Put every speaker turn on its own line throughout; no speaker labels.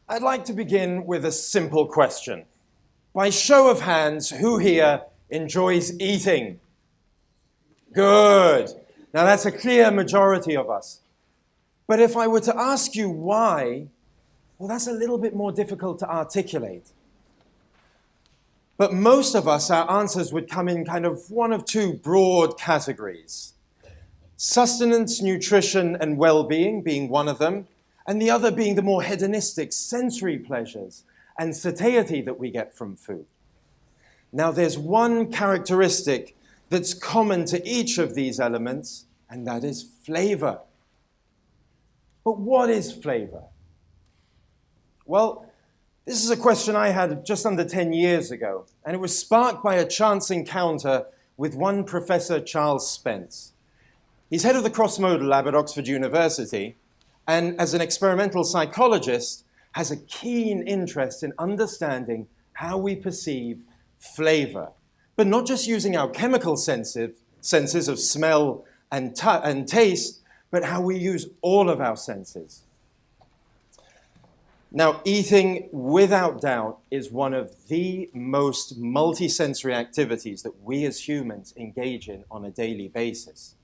I'd like to begin with a simple question. By show of hands, who here enjoys eating? Good. Now that's a clear majority of us. But if I were to ask you why, well, that's a little bit more difficult to articulate. But most of us, our answers would come in kind of one of two broad categories. Sustenance, nutrition, and well-being being one of them, and the other being the more hedonistic sensory pleasures and satiety that we get from food. Now, there's one characteristic that's common to each of these elements, and that is flavor. But what is flavor? Well, this is a question I had just under 10 years ago, and it was sparked by a chance encounter with one Professor Charles Spence. He's head of the cross-modal lab at Oxford University, and as an experimental psychologist, has a keen interest in understanding how we perceive flavor, but not just using our chemical senses of smell and taste, but how we use all of our senses. Now, eating, without doubt, is one of the most multisensory activities that we as humans engage in on a daily basis.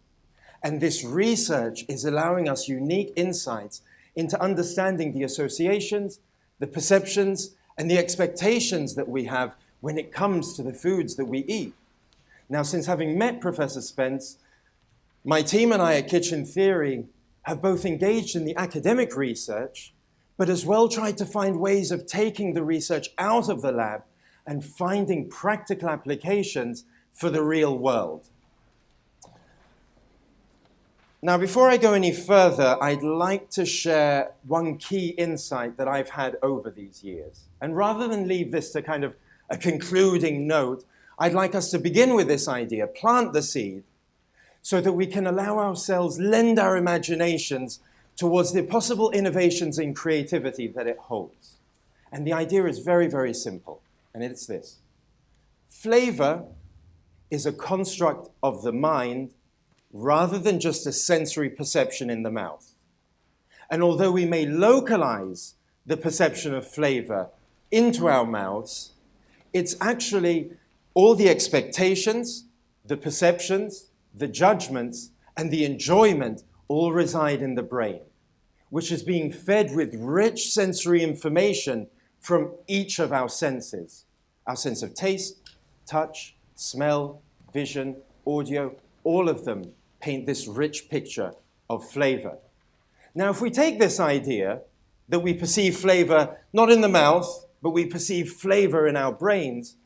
And this research is allowing us unique insights into understanding the associations, the perceptions, and the expectations that we have when it comes to the foods that we eat. Now, since having met Professor Spence, my team and I at Kitchen Theory have both engaged in the academic research, but as well tried to find ways of taking the research out of the lab and finding practical applications for the real world. Now, before I go any further, I'd like to share one key insight that I've had over these years. And rather than leave this to kind of a concluding note, I'd like us to begin with this idea, plant the seed, so that we can allow ourselves, lend our imaginations towards the possible innovations in creativity that it holds. And the idea is very, very simple, and it's this. Flavor is a construct of the mind rather than just a sensory perception in the mouth. And although we may localize the perception of flavor into our mouths, it's actually all the expectations, the perceptions, the judgments, and the enjoyment all reside in the brain, which is being fed with rich sensory information from each of our senses. Our sense of taste, touch, smell, vision, audio, all of them paint this rich picture of flavor. Now, if we take this idea that we perceive flavor not in the mouth, but we perceive flavor in our brains,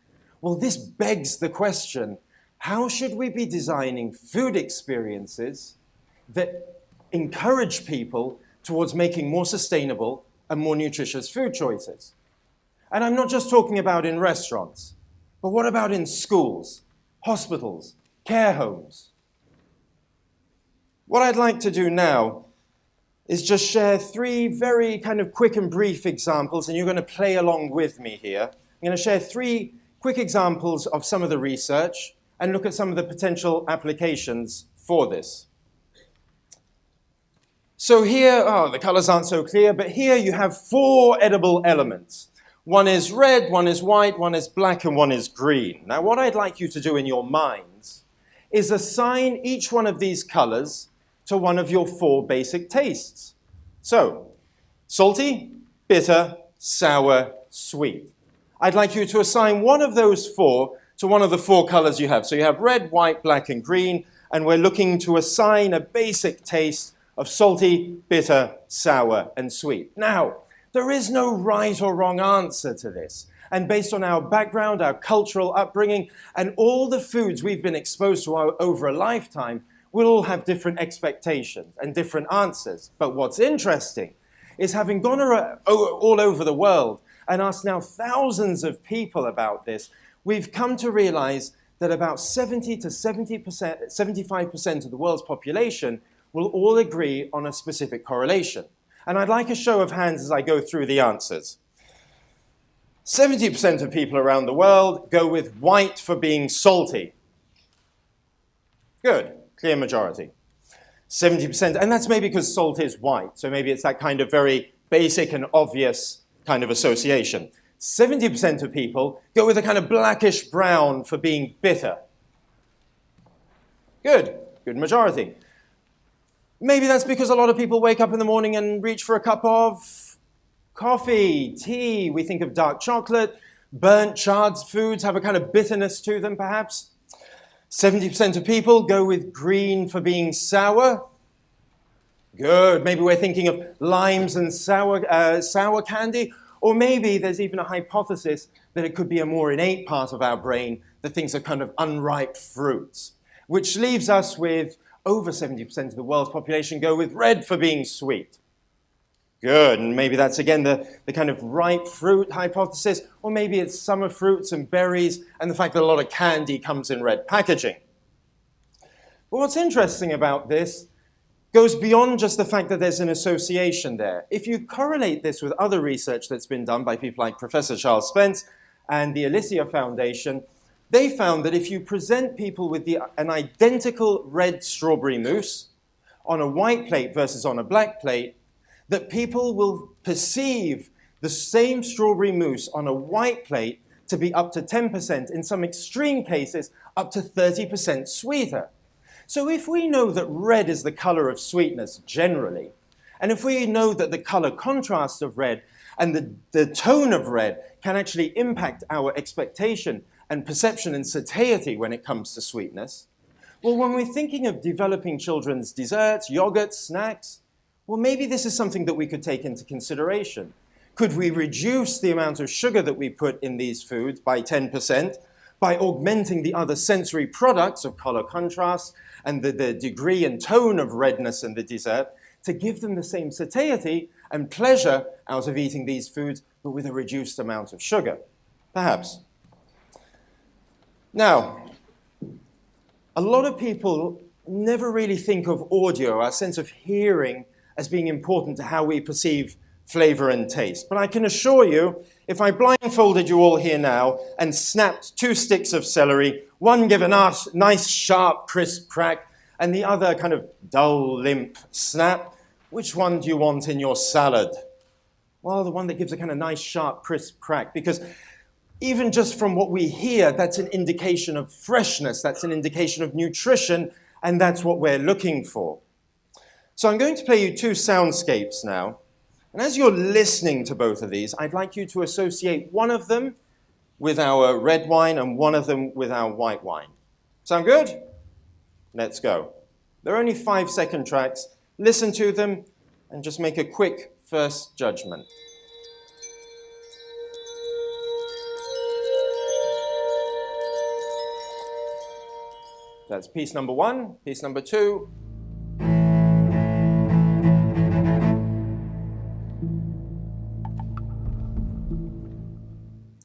well, this begs the question, how should we be designing food experiences that encourage people towards making more sustainable and more nutritious food choices? And I'm not just talking about in restaurants, but what about in schools, hospitals, care homes? What I'd like to do now is just share three very kind of quick and brief examples, and you're going to play along with me here. I'm going to share three quick examples of some of the research and look at some of the potential applications for this. So here, the colors aren't so clear, but here you have 4 edible elements. One is red, one is white, one is black, and one is green. Now, what I'd like you to do in your minds is assign each one of these colors to one of your 4 basic tastes. So, salty, bitter, sour, sweet. I'd like you to assign one of those 4 to one of the 4 colors you have. So you have red, white, black, and green, and we're looking to assign a basic taste of salty, bitter, sour, and sweet. Now, there is no right or wrong answer to this. And based on our background, our cultural upbringing, and all the foods we've been exposed to over a lifetime, we'll all have different expectations and different answers. But what's interesting is having gone all over the world and asked now thousands of people about this, we've come to realize that about 70 to 75% of the world's population will all agree on a specific correlation. And I'd like a show of hands as I go through the answers. 70% of people around the world go with white for being salty. Good, clear majority. 70%, and that's maybe because salt is white, so maybe it's that kind of very basic and obvious kind of association. 70% of people go with a kind of blackish brown for being bitter. Good, good majority. Maybe that's because a lot of people wake up in the morning and reach for a cup of coffee, tea. We think of dark chocolate, burnt, charred foods have a kind of bitterness to them, perhaps. 70% of people go with green for being sour. Good. Maybe we're thinking of limes and sour candy. Or maybe there's even a hypothesis that it could be a more innate part of our brain that thinks of kind of unripe fruits, which leaves us with over 70% of the world's population go with red for being sweet. Good, and maybe that's again the kind of ripe fruit hypothesis, or maybe it's summer fruits and berries and the fact that a lot of candy comes in red packaging. But what's interesting about this goes beyond just the fact that there's an association there. If you correlate this with other research that's been done by people like Professor Charles Spence and the Alicia Foundation, they found that if you present people with an identical red strawberry mousse on a white plate versus on a black plate, that people will perceive the same strawberry mousse on a white plate to be up to 10%, in some extreme cases, up to 30% sweeter. So if we know that red is the color of sweetness generally, and if we know that the color contrast of red and the tone of red can actually impact our expectation and perception and satiety when it comes to sweetness, well, when we're thinking of developing children's desserts, yogurts, snacks, well, maybe this is something that we could take into consideration. Could we reduce the amount of sugar that we put in these foods by 10% by augmenting the other sensory products of color contrast and the degree and tone of redness in the dessert to give them the same satiety and pleasure out of eating these foods, but with a reduced amount of sugar? Perhaps. Now, a lot of people never really think of audio, our sense of hearing, as being important to how we perceive flavor and taste. But I can assure you, if I blindfolded you all here now and snapped 2 sticks of celery, one give a nice, sharp, crisp crack, and the other kind of dull, limp snap, which one do you want in your salad? Well, the one that gives a kind of nice, sharp, crisp crack, because even just from what we hear, that's an indication of freshness, that's an indication of nutrition, and that's what we're looking for. So I'm going to play you 2 soundscapes now. And as you're listening to both of these, I'd like you to associate one of them with our red wine and one of them with our white wine. Sound good? Let's go. They're only 5-second tracks. Listen to them and just make a quick first judgment. That's piece number 1, piece number 2.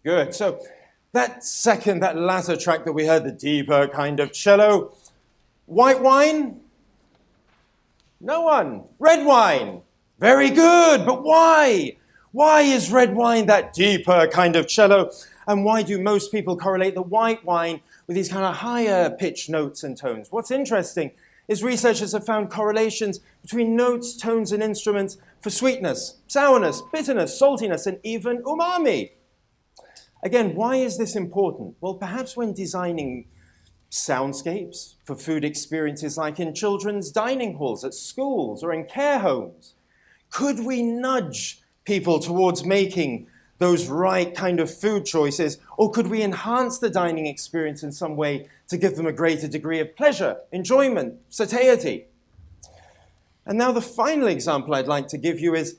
Good. So that latter track that we heard, the deeper kind of cello, white wine? No one. Red wine. Very good. But why? Why is red wine that deeper kind of cello? And why do most people correlate the white wine with these kind of higher pitched notes and tones? What's interesting is researchers have found correlations between notes, tones, and instruments for sweetness, sourness, bitterness, saltiness, and even umami. Again, why is this important? Well, perhaps when designing soundscapes for food experiences like in children's dining halls at schools or in care homes, could we nudge people towards making those right kind of food choices, or could we enhance the dining experience in some way to give them a greater degree of pleasure, enjoyment, satiety? And now the final example I'd like to give you is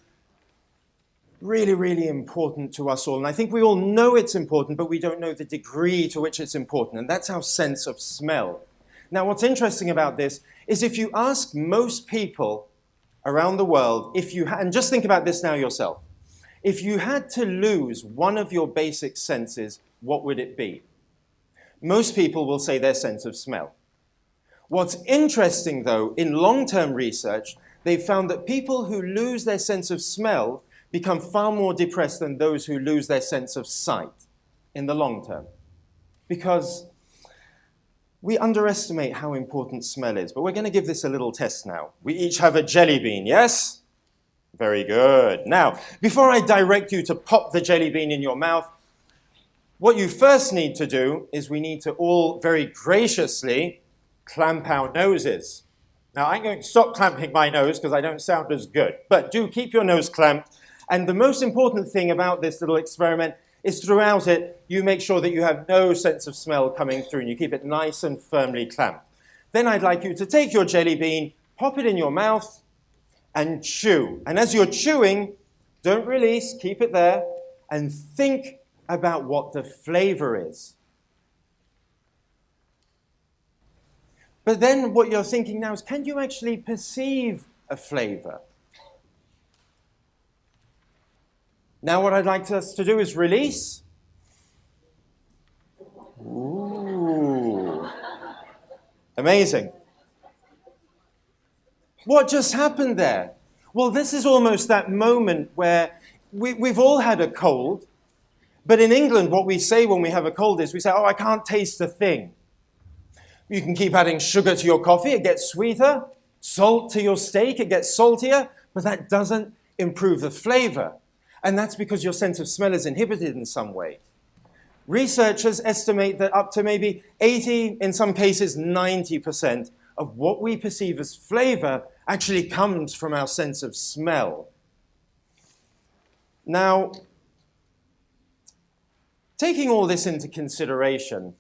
really, really important to us all. And I think we all know it's important, but we don't know the degree to which it's important. And that's our sense of smell. Now, what's interesting about this is if you ask most people around the world, and just think about this now yourself, if you had to lose one of your basic senses, what would it be? Most people will say their sense of smell. What's interesting, though, in long-term research, they found that people who lose their sense of smell become far more depressed than those who lose their sense of sight in the long term. Because we underestimate how important smell is, but we're going to give this a little test now. We each have a jelly bean, yes? Very good. Now, before I direct you to pop the jelly bean in your mouth, what you first need to do is we need to all very graciously clamp our noses. Now, I'm going to stop clamping my nose because I don't sound as good, but do keep your nose clamped. And the most important thing about this little experiment is throughout it, you make sure that you have no sense of smell coming through and you keep it nice and firmly clamped. Then I'd like you to take your jelly bean, pop it in your mouth, and chew. And as you're chewing, don't release, keep it there, and think about what the flavor is. But then what you're thinking now is, can you actually perceive a flavor? Now what I'd like us to do is release. Ooh. Amazing. What just happened there? Well, this is almost that moment where we've all had a cold, but in England what we say when we have a cold is we say, oh, I can't taste a thing. You can keep adding sugar to your coffee, it gets sweeter. Salt to your steak, it gets saltier, but that doesn't improve the flavor. And that's because your sense of smell is inhibited in some way. Researchers estimate that up to maybe 80, in some cases 90% of what we perceive as flavor actually comes from our sense of smell. Now, taking all this into consideration,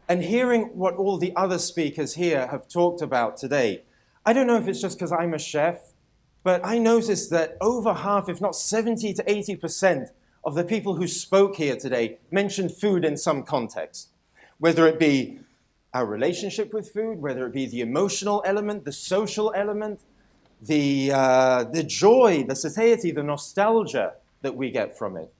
and hearing what all the other speakers here have talked about today, I don't know if it's just because I'm a chef, but I noticed that over half, if not 70 to 80% of the people who spoke here today mentioned food in some context, whether it be our relationship with food, whether it be the emotional element, the social element, the joy, the satiety, the nostalgia that we get from it.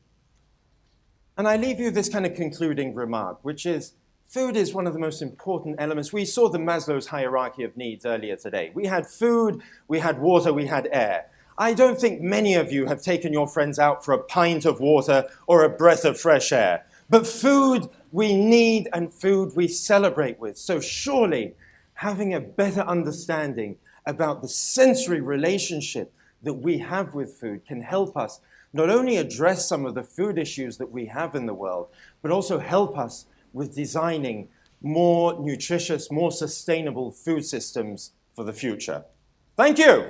And I leave you this kind of concluding remark, which is, food is one of the most important elements. We saw the Maslow's hierarchy of needs earlier today. We had food, we had water, we had air. I don't think many of you have taken your friends out for a pint of water or a breath of fresh air. But food we need and food we celebrate with. So surely having a better understanding about the sensory relationship that we have with food can help us not only address some of the food issues that we have in the world, but also help us with designing more nutritious, more sustainable food systems for the future. Thank you.